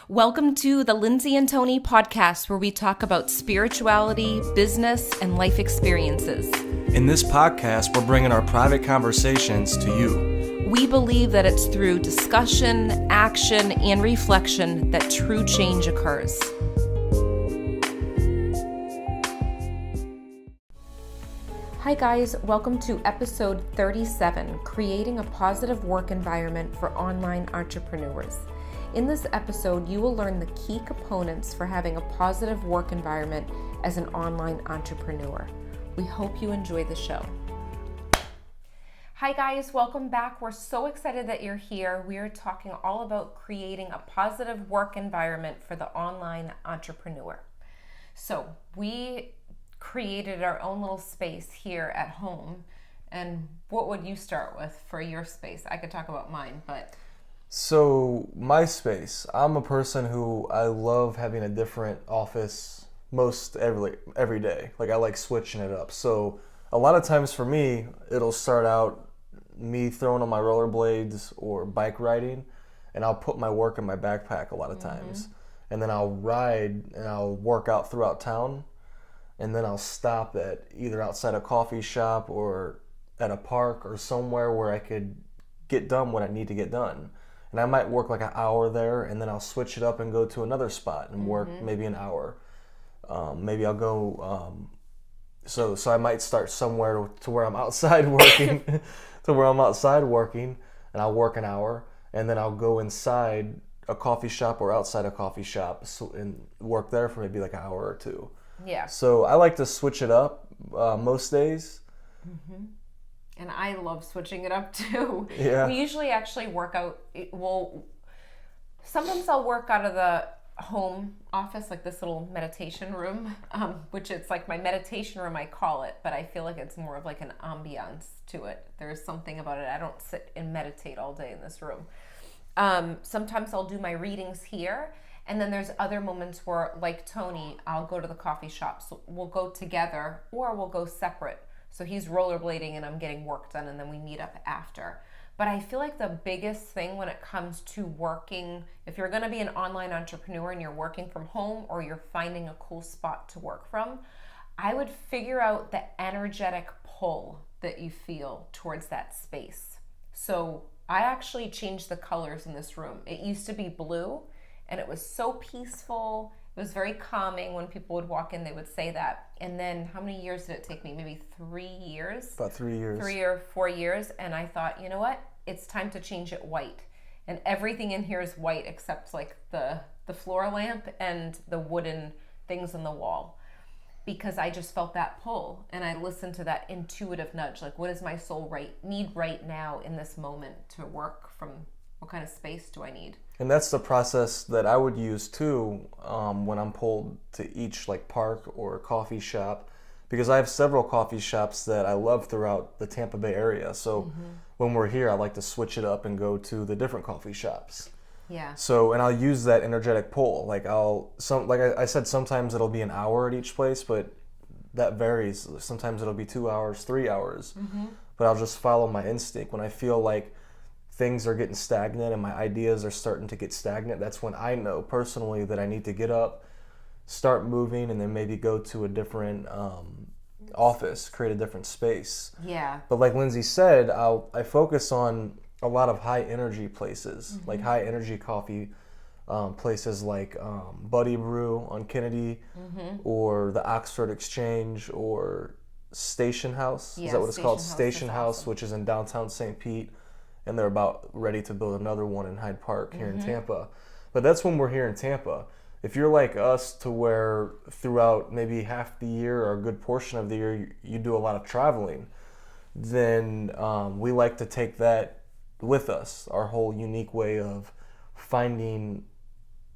Welcome to the Lindsay and Tony podcast, where we talk about spirituality, business, and life experiences. In this podcast, we're bringing our private conversations to you. We believe that it's through discussion, action, and reflection that true change occurs. Hi guys, welcome to episode 37, Creating a Positive Work Environment for Online Entrepreneurs. In this episode, you will learn the key components for having a positive work environment as an online entrepreneur. We hope you enjoy the show. Hi guys, welcome back. We're so excited that you're here. We are talking all about creating a positive work environment for the online entrepreneur. So we created our own little space here at home. And what would you start with for your space? I could talk about mine, but... So my space, I'm a person who I love having a different office most every day. Like I like switching it up. So a lot of times for me, it'll start out me throwing on my rollerblades or bike riding, and I'll put my work in my backpack a lot of times. And then I'll ride and I'll work out throughout town, and then I'll stop at either outside a coffee shop or at a park or somewhere where I could get done what I need to get done. And I might work like an hour there, and then I'll switch it up and go to another spot and work maybe an hour. Maybe I'll go, so I might start somewhere to where I'm outside working, and I'll work an hour, and then I'll go inside a coffee shop or outside a coffee shop and work there for maybe like an hour or two. Yeah. So I like to switch it up most days. Mm-hmm. And I love switching it up too. Yeah. We usually actually work out, sometimes I'll work out of the home office, like this little meditation room, which it's like my meditation room, I call it, but I feel like it's more of like an ambiance to it. There's something about it. I don't sit and meditate all day in this room. Sometimes I'll do my readings here. And then there's other moments where, like Tony, I'll go to the coffee shop. So we'll go together or we'll go separate. So he's rollerblading and I'm getting work done, and then we meet up after. But I feel like the biggest thing when it comes to working, if you're going to be an online entrepreneur and you're working from home or you're finding a cool spot to work from, I would figure out the energetic pull that you feel towards that space. So I actually changed the colors in this room. It used to be blue, and it was so peaceful. It was very calming. When people would walk in, they would say that. And then how many years did it take me? Maybe 3 years? About 3 years. 3 or 4 years. And I thought, you know what? It's time to change it white. And everything in here is white except like the floor lamp and the wooden things on the wall. Because I just felt that pull. And I listened to that intuitive nudge. Like, what does my soul need right now in this moment to work from? What kind of space do I need? And that's the process that I would use too when I'm pulled to each like park or coffee shop, because I have several coffee shops that I love throughout the Tampa Bay area. So when we're here, I like to switch it up and go to the different coffee shops. Yeah. So, and I'll use that energetic pull. Like I said, sometimes it'll be an hour at each place, but that varies. Sometimes it'll be 2 hours, 3 hours. But I'll just follow my instinct. When I feel like things are getting stagnant and my ideas are starting to get stagnant, that's when I know personally that I need to get up, start moving, and then maybe go to a different office, create a different space. Yeah. But like Lindsay said, I focus on a lot of high energy places, like high energy coffee places like Buddy Brew on Kennedy, or the Oxford Exchange, or Station House. Yeah, is that what it's called? Station House, House, which is in downtown St. Pete. And they're about ready to build another one in Hyde Park here in Tampa. But that's when we're here in Tampa. If you're like us, to where throughout maybe half the year or a good portion of the year you do a lot of traveling, then we like to take that with us, our whole unique way of finding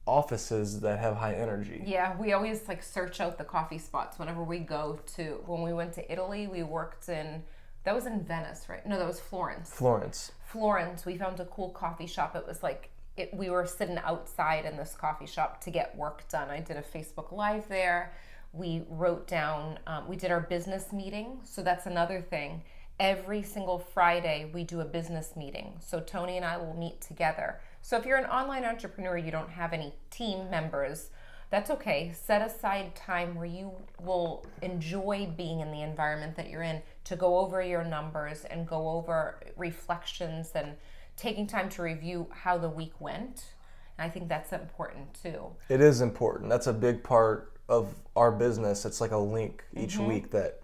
offices that have high energy. Yeah, we always like search out the coffee spots whenever we go to. When we went to Italy, we worked in, that was in Venice, right? No, that was Florence. Florence, we found a cool coffee shop. It was like, we were sitting outside in this coffee shop to get work done. I did a Facebook Live there. We wrote down, we did our business meeting. So that's another thing. Every single Friday, we do a business meeting. So Tony and I will meet together. So if you're an online entrepreneur, you don't have any team members, that's okay. Set aside time where you will enjoy being in the environment that you're in to go over your numbers and go over reflections and taking time to review how the week went. And I think that's important too. It is important. That's a big part of our business. It's like a link each week that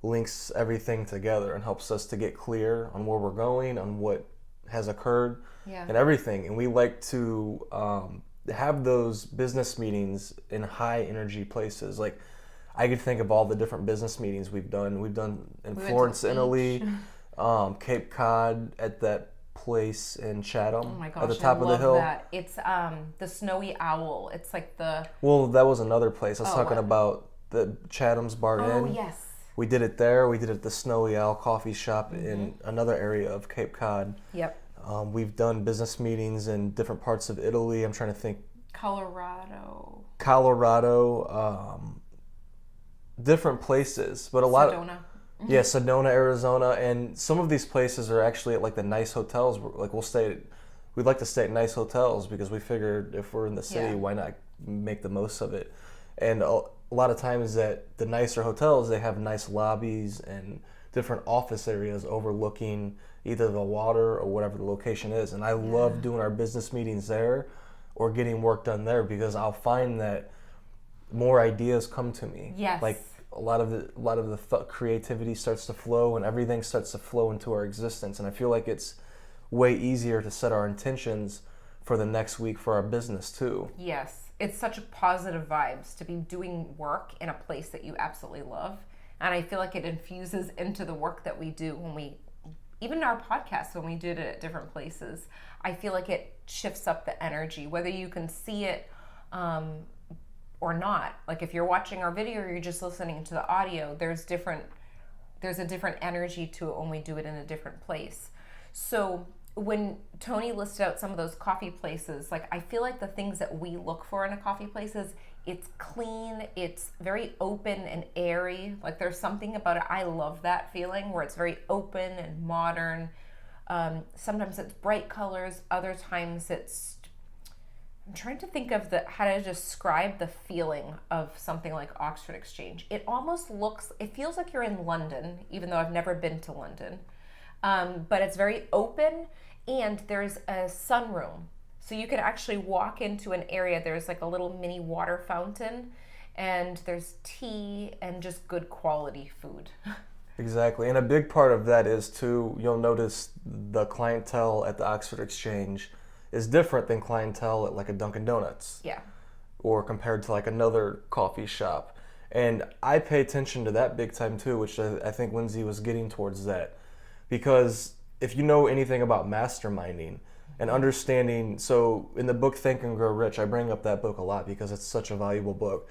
links everything together and helps us to get clear on where we're going, on what has occurred, and everything. And we like to have those business meetings in high energy places. Like, I could think of all the different business meetings we've done. We've done in Florence, Italy, Cape Cod, at that place in Chatham, oh my gosh, at the top I of the love hill. that. It's the Snowy Owl. It's like the... Well, that was another place. I was talking what? about the Chatham's Bar Inn. Oh, yes. We did it there. We did it at the Snowy Owl coffee shop in another area of Cape Cod. Yep. We've done business meetings in different parts of Italy. I'm trying to think. Colorado, different places, but a lot Sedona. of Sedona, Arizona, and some of these places are actually at like the nice hotels. Like we'd like to stay at nice hotels because we figured if we're in the city, why not make the most of it? And a lot of times at the nicer hotels, they have nice lobbies and different office areas overlooking either the water or whatever the location is. And I love doing our business meetings there or getting work done there because I'll find that more ideas come to me. Yes. Like a lot of the creativity starts to flow and everything starts to flow into our existence. And I feel like it's way easier to set our intentions for the next week for our business too. Yes. It's such a positive vibes to be doing work in a place that you absolutely love. And I feel like it infuses into the work that we do when we, even our podcast, when we did it at different places, I feel like it shifts up the energy, whether you can see it or not. Like if you're watching our video or you're just listening to the audio, there's a different energy to it when we do it in a different place. So when Tony listed out some of those coffee places, like I feel like the things that we look for in a coffee place is it's clean, it's very open and airy. Like there's something about it. I love that feeling where it's very open and modern. Sometimes it's bright colors. Other times it's, I'm trying to think of how to describe the feeling of something like Oxford Exchange. It almost it feels like you're in London, even though I've never been to London. But it's very open and there's a sunroom. So you can actually walk into an area, there's like a little mini water fountain and there's tea and just good quality food. Exactly. And a big part of that is too, you'll notice the clientele at the Oxford Exchange is different than clientele at like a Dunkin' Donuts. Yeah. Or compared to like another coffee shop. And I pay attention to that big time too, which I think Lindsay was getting towards that. Because if you know anything about masterminding and understanding, so in the book Think and Grow Rich, I bring up that book a lot because it's such a valuable book.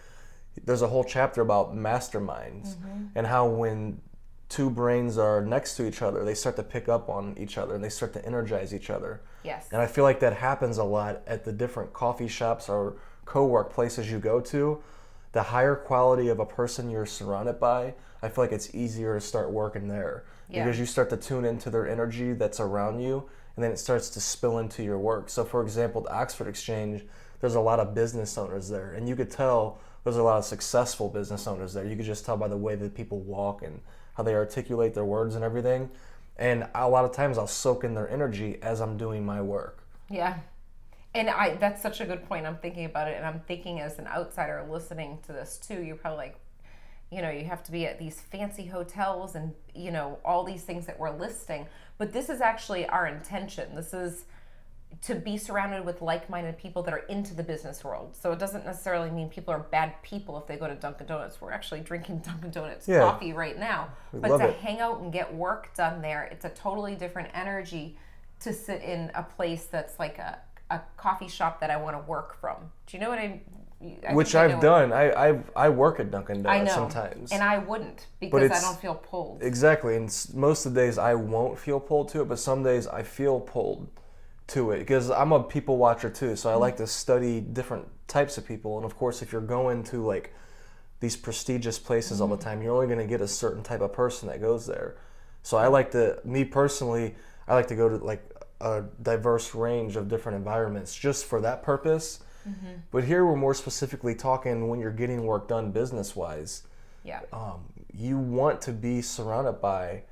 There's a whole chapter about masterminds and how when two brains are next to each other, they start to pick up on each other and they start to energize each other. Yes. And I feel like that happens a lot at the different coffee shops or co-work places you go to. The higher quality of a person you're surrounded by, I feel like it's easier to start working there because you start to tune into their energy that's around you and then it starts to spill into your work. So for example, the Oxford Exchange, there's a lot of business owners there and you could tell there's a lot of successful business owners there. You could just tell by the way that people walk and how they articulate their words and everything. And a lot of times I'll soak in their energy as I'm doing my work. Yeah. And that's such a good point. I'm thinking about it and I'm thinking as an outsider listening to this too, you're probably like, you know, you have to be at these fancy hotels and, you know, all these things that we're listing. But this is actually our intention. This is to be surrounded with like-minded people that are into the business world. So it doesn't necessarily mean people are bad people if they go to Dunkin' Donuts. We're actually drinking Dunkin' Donuts coffee right now. But to hang out and get work done there, it's a totally different energy to sit in a place that's like a coffee shop that I want to work from. Do you know what I Which I've done. I work at Dunkin' Donuts sometimes. And I wouldn't because I don't feel pulled. Exactly. And most of the days I won't feel pulled to it, but some days I feel pulled to it because I'm a people watcher too. So I like to study different types of people. And of course, if you're going to like these prestigious places all the time, you're only going to get a certain type of person that goes there. So I like to, me personally, I like to go to like a diverse range of different environments just for that purpose. But here we're more specifically talking when you're getting work done business-wise. Yeah. You want to be surrounded by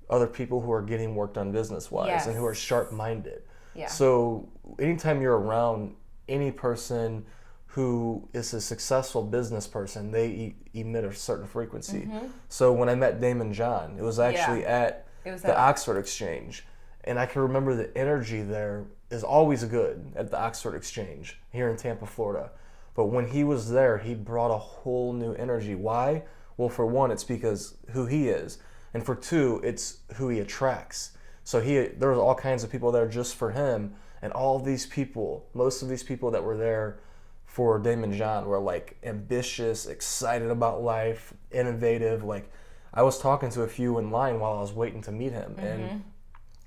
other people who are getting work done business-wise and who are sharp-minded. Yeah. So anytime you're around any person who is a successful business person, they emit a certain frequency. So when I met Damon John, it was actually at the Oxford Exchange. And I can remember the energy there is always good at the Oxford Exchange here in Tampa, Florida. But when he was there, he brought a whole new energy. Why? Well, for one, it's because who he is. And for two, it's who he attracts. So there was all kinds of people there just for him. And all of these people, most of these people that were there for Damon John were like ambitious, excited about life, innovative. Like I was talking to a few in line while I was waiting to meet him. And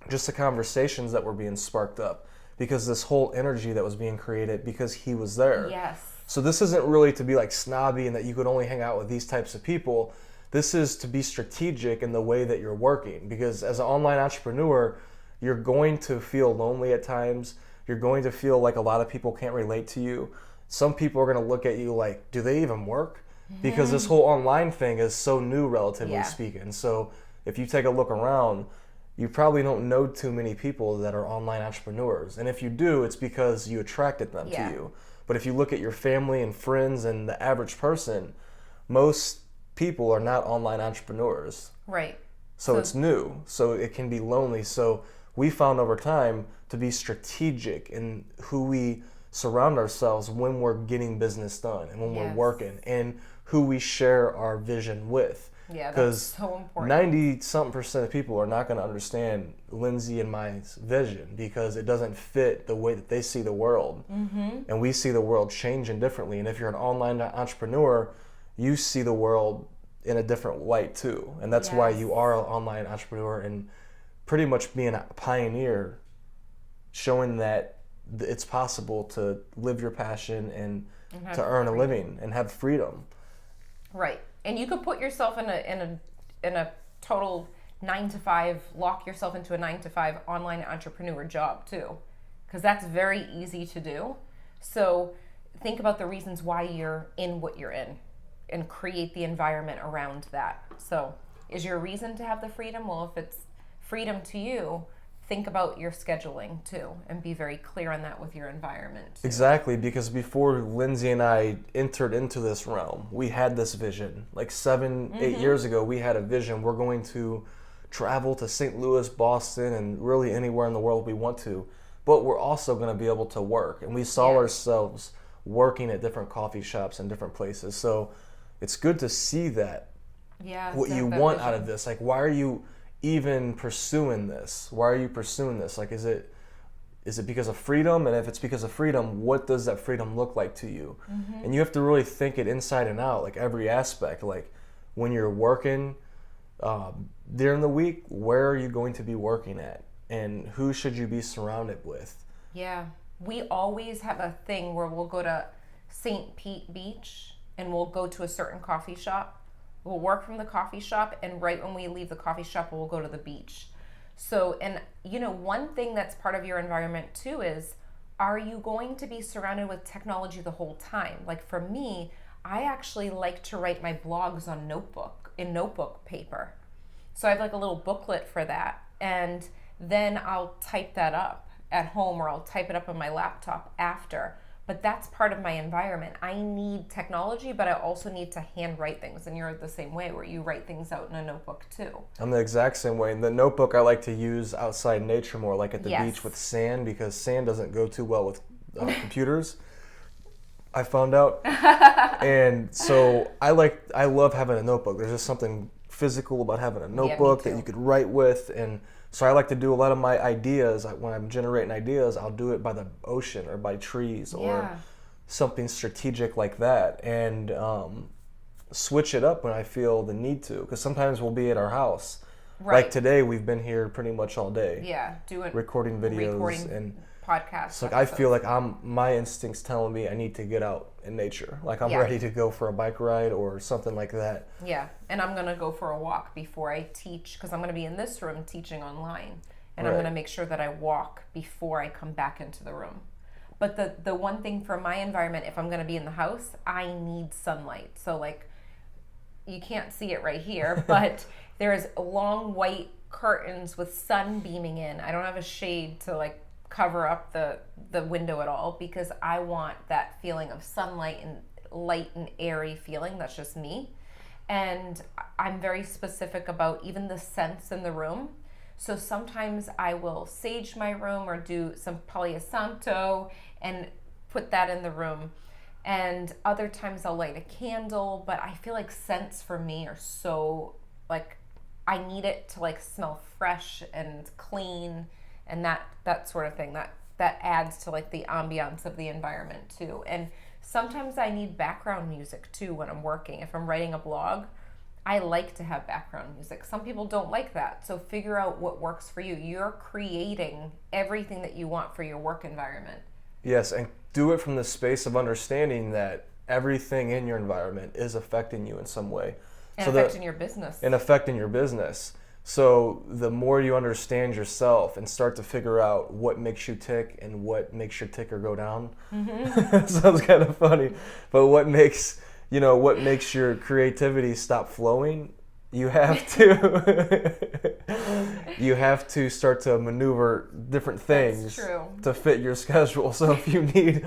just the conversations that were being sparked up because this whole energy that was being created because he was there. Yes. So this isn't really to be like snobby and that you could only hang out with these types of people. This is to be strategic in the way that you're working, because as an online entrepreneur, you're going to feel lonely at times. You're going to feel like a lot of people can't relate to you. Some people are going to look at you like, do they even work? Because this whole online thing is so new, relatively speaking. So if you take a look around, you probably don't know too many people that are online entrepreneurs. And if you do, it's because you attracted them to you. But if you look at your family and friends and the average person, most people are not online entrepreneurs. Right. So it's new. So it can be lonely. So we found over time to be strategic in who we surround ourselves when we're getting business done and when we're working, and who we share our vision with. Yeah, that's so important. 90-something% of people are not going to understand Lindsay and my vision because it doesn't fit the way that they see the world. And we see the world changing differently. And if you're an online entrepreneur, you see the world in a different light too. And that's why you are an online entrepreneur and pretty much being a pioneer, showing that it's possible to live your passion and to earn a living and have freedom. Right. And you could put yourself in a total 9-to-5, lock yourself into a 9-to-5 online entrepreneur job too, because that's very easy to do. So think about the reasons why you're in what you're in and create the environment around that. So is your reason to have the freedom? Well, if it's freedom to you, think about your scheduling too and be very clear on that with your environment too. Exactly, because before Lindsay and I entered into this realm, we had this vision. Like 7-8 years ago, we had a vision. We're going to travel to St. Louis, Boston, and really anywhere in the world we want to. But we're also going to be able to work. And we saw ourselves working at different coffee shops and different places. So it's good to see that, what you want out of this. Like, why are you even pursuing this? Why are you pursuing this? Like, is it because of freedom? And if it's because of freedom, what does that freedom look like to you? And you have to really think it inside and out, like every aspect. Like when you're working during the week, where are you going to be working at? And who should you be surrounded with? Yeah. We always have a thing where we'll go to St. Pete Beach and we'll go to a certain coffee shop. We'll work from the coffee shop, and right when we leave the coffee shop, we'll go to the beach. So, and one thing that's part of your environment too is, are you going to be surrounded with technology the whole time? Like for me, I actually like to write my blogs on notebook paper. So I have like a little booklet for that, and then I'll type that up at home, or I'll type it up on my laptop after. But that's part of my environment. I need technology, but I also need to handwrite things. And you're the same way, where you write things out in a notebook too. I'm the exact same way. In the notebook, I like to use outside nature more, like at the beach with sand, because sand doesn't go too well with computers, I found out. And so I love having a notebook. There's just something physical about having a notebook that you could write with. And so I like to do a lot of my ideas. When I'm generating ideas, I'll do it by the ocean or by trees or something strategic like that, and switch it up when I feel the need to. Because sometimes we'll be at our house. Right. Like today, we've been here pretty much all day. Yeah, recording videos and podcasts. So like, I feel like my instincts telling me I need to get out in nature. Like I'm ready to go for a bike ride or something like that. Yeah, and I'm gonna go for a walk before I teach, because I'm gonna be in this room teaching online. and I'm Right. going to make sure that I walk before I come back into the room. But the one thing for my environment, if I'm going to be in the house, I need sunlight. So like, you can't see it right here, but there's long white curtains with sun beaming in. I don't have a shade to like cover up the window at all, because I want that feeling of sunlight and light and airy feeling. That's just me. And I'm very specific about even the scents in the room. So sometimes I will sage my room or do some Palo Santo and put that in the room. And other times I'll light a candle, but I feel like scents for me are so, like, I need it to like smell fresh and clean, and that sort of thing. That adds to like the ambiance of the environment too. And sometimes I need background music too when I'm working. If I'm writing a blog, I like to have background music. Some people don't like that. So figure out what works for you. You're creating everything that you want for your work environment. Yes, and do it from the space of understanding that everything in your environment is affecting you in some way. And affecting your business. And affecting your business. So the more you understand yourself and start to figure out what makes you tick and what makes your ticker go down. Mm-hmm. Sounds kind of funny, but what makes your creativity stop flowing, you have to start to maneuver different things to fit your schedule. So if you need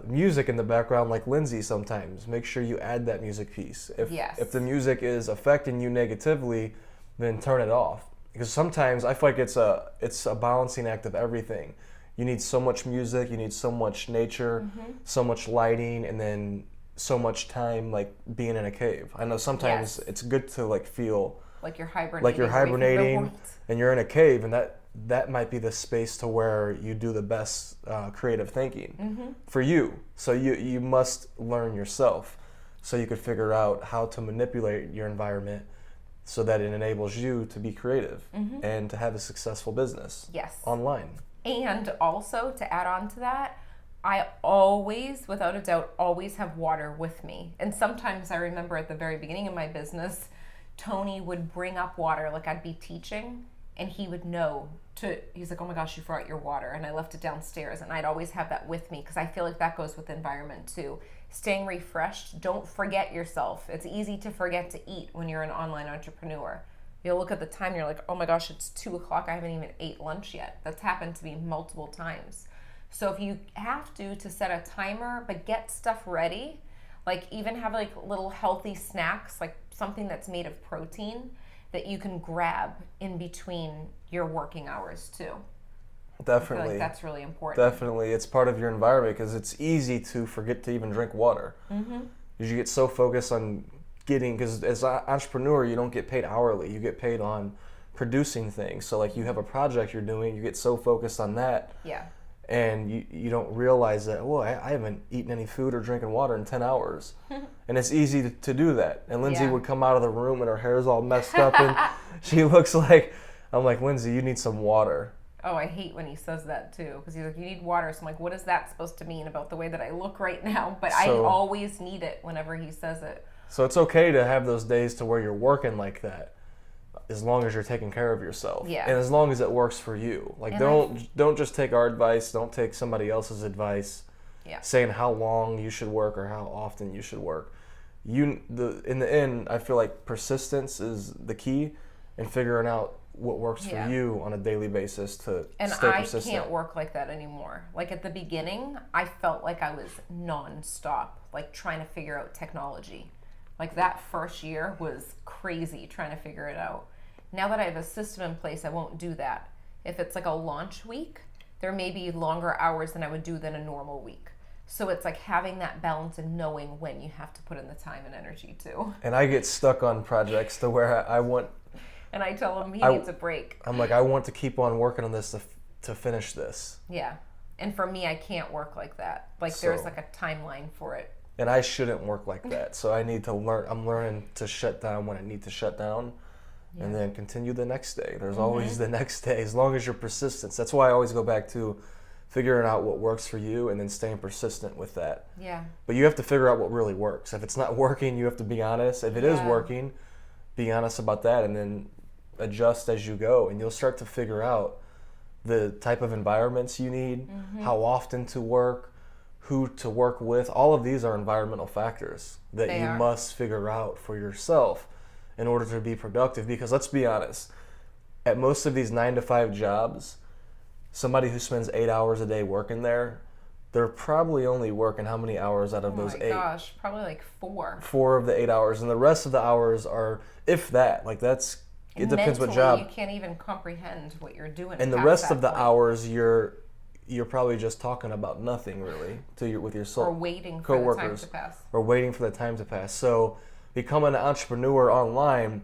music in the background, like Lindsay sometimes, make sure you add that music piece. If the music is affecting you negatively, then turn it off. Because sometimes I feel like it's a balancing act of everything. You need so much music, you need so much nature, so much lighting, and then so much time like being in a cave. I know sometimes it's good to like feel like you're hibernating, and you're in a cave, and that might be the space to where you do the best creative thinking for you. So you must learn yourself so you could figure out how to manipulate your environment so that it enables you to be creative and to have a successful business online. And also to add on to that, I always, without a doubt, always have water with me. And sometimes I remember at the very beginning of my business, Tony would bring up water, like I'd be teaching, and he would know he's like, oh my gosh, you forgot your water, and I left it downstairs. And I'd always have that with me because I feel like that goes with environment too. Staying refreshed, don't forget yourself. It's easy to forget to eat when you're an online entrepreneur. You'll look at the time and you're like, oh my gosh, it's 2:00. I haven't even ate lunch yet. That's happened to me multiple times. So if you have to set a timer, but get stuff ready, like even have like little healthy snacks, like something that's made of protein that you can grab in between your working hours too. Definitely. I feel like that's really important. Definitely. It's part of your environment because it's easy to forget to even drink water. Because you get so focused on because as an entrepreneur, you don't get paid hourly. You get paid on producing things. So like you have a project you're doing, you get so focused on that. Yeah. And you don't realize that, well, I haven't eaten any food or drinking water in 10 hours. And it's easy to do that. And Lindsay would come out of the room and her hair's all messed up and she looks like, I'm like, Lindsay, you need some water. Oh, I hate when he says that too, because he's like, you need water. So I'm like, what is that supposed to mean about the way that I look right now? But I always need it whenever he says it. So it's okay to have those days to where you're working like that, as long as you're taking care of yourself. Yeah. And as long as it works for you. Like don't just take our advice, don't take somebody else's advice saying how long you should work or how often you should work. In the end, I feel like persistence is the key and figuring out what works for you on a daily basis to stay persistent. And I can't work like that anymore. Like at the beginning, I felt like I was nonstop, like trying to figure out technology. Like that first year was crazy trying to figure it out. Now that I have a system in place, I won't do that. If it's like a launch week, there may be longer hours than I would do than a normal week. So it's like having that balance and knowing when you have to put in the time and energy too. And I get stuck on projects to where I want... And I tell him he needs a break. I'm like, I want to keep on working on this to finish this. Yeah. And for me, I can't work like that. Like there's like a timeline for it. And I shouldn't work like that. So I need to learn. I'm learning to shut down when I need to shut down and then continue the next day. There's always the next day, as long as you're persistent. That's why I always go back to figuring out what works for you and then staying persistent with that. Yeah. But you have to figure out what really works. If it's not working, you have to be honest. If it is working, be honest about that and then adjust as you go, and you'll start to figure out the type of environments you need, how often to work, who to work with. All of these are environmental factors that you must figure out for yourself in order to be productive. Because let's be honest, at most of these 9-to-5 jobs, somebody who spends 8 hours a day working there, they're probably only working how many hours out of those 8? Oh my gosh, probably like 4. 4 of the 8 hours, and the rest of the hours are, if that, like that's, it depends what job. You can't even comprehend what you're doing. And the rest of the hours, you're probably just talking about nothing really with your or waiting for the time to pass. Or waiting for the time to pass. So becoming an entrepreneur online,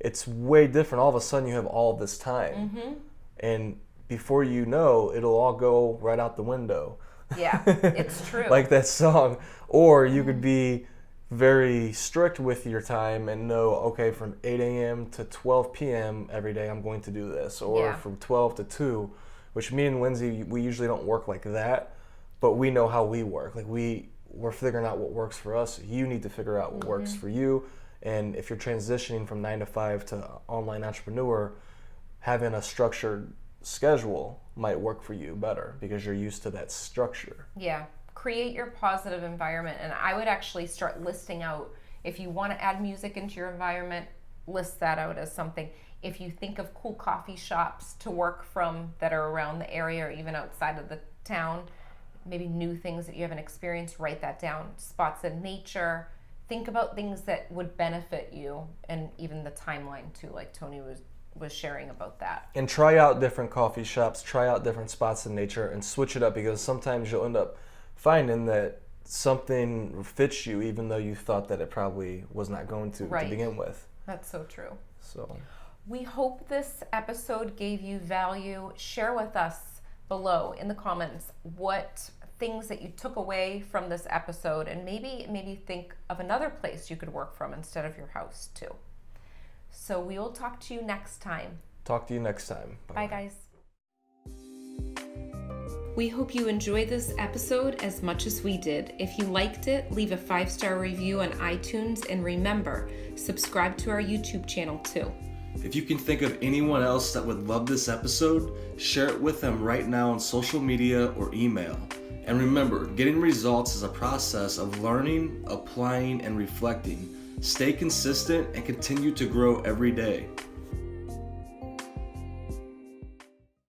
it's way different. All of a sudden you have all this time. And before you know, it'll all go right out the window. Yeah, it's true. Like that song. Or you could be very strict with your time and know, okay, from 8 a.m. to 12 p.m. every day I'm going to do this. Or from 12 to 2, which me and Lindsay, we usually don't work like that, but we know how we work. Like we're figuring out what works for us. You need to figure out what works for you. And if you're transitioning from 9 to 5 to online entrepreneur, having a structured schedule might work for you better because you're used to that structure. Yeah. Create your positive environment. And I would actually start listing out, if you want to add music into your environment, list that out as something. If you think of cool coffee shops to work from that are around the area or even outside of the town, maybe new things that you haven't experienced, write that down. Spots in nature. Think about things that would benefit you, and even the timeline too, like Tony was sharing about that. And try out different coffee shops, try out different spots in nature, and switch it up, because sometimes you'll end up finding that something fits you even though you thought that it probably was not going to begin with. That's so true. So we hope this episode gave you value. Share with us below in the comments what things that you took away from this episode, and maybe think of another place you could work from instead of your house too. So we will talk to you next time. Talk to you next time. Bye guys. We hope you enjoyed this episode as much as we did. If you liked it, leave a 5-star review on iTunes, and remember, subscribe to our YouTube channel too. If you can think of anyone else that would love this episode, share it with them right now on social media or email. And remember, getting results is a process of learning, applying, and reflecting. Stay consistent and continue to grow every day.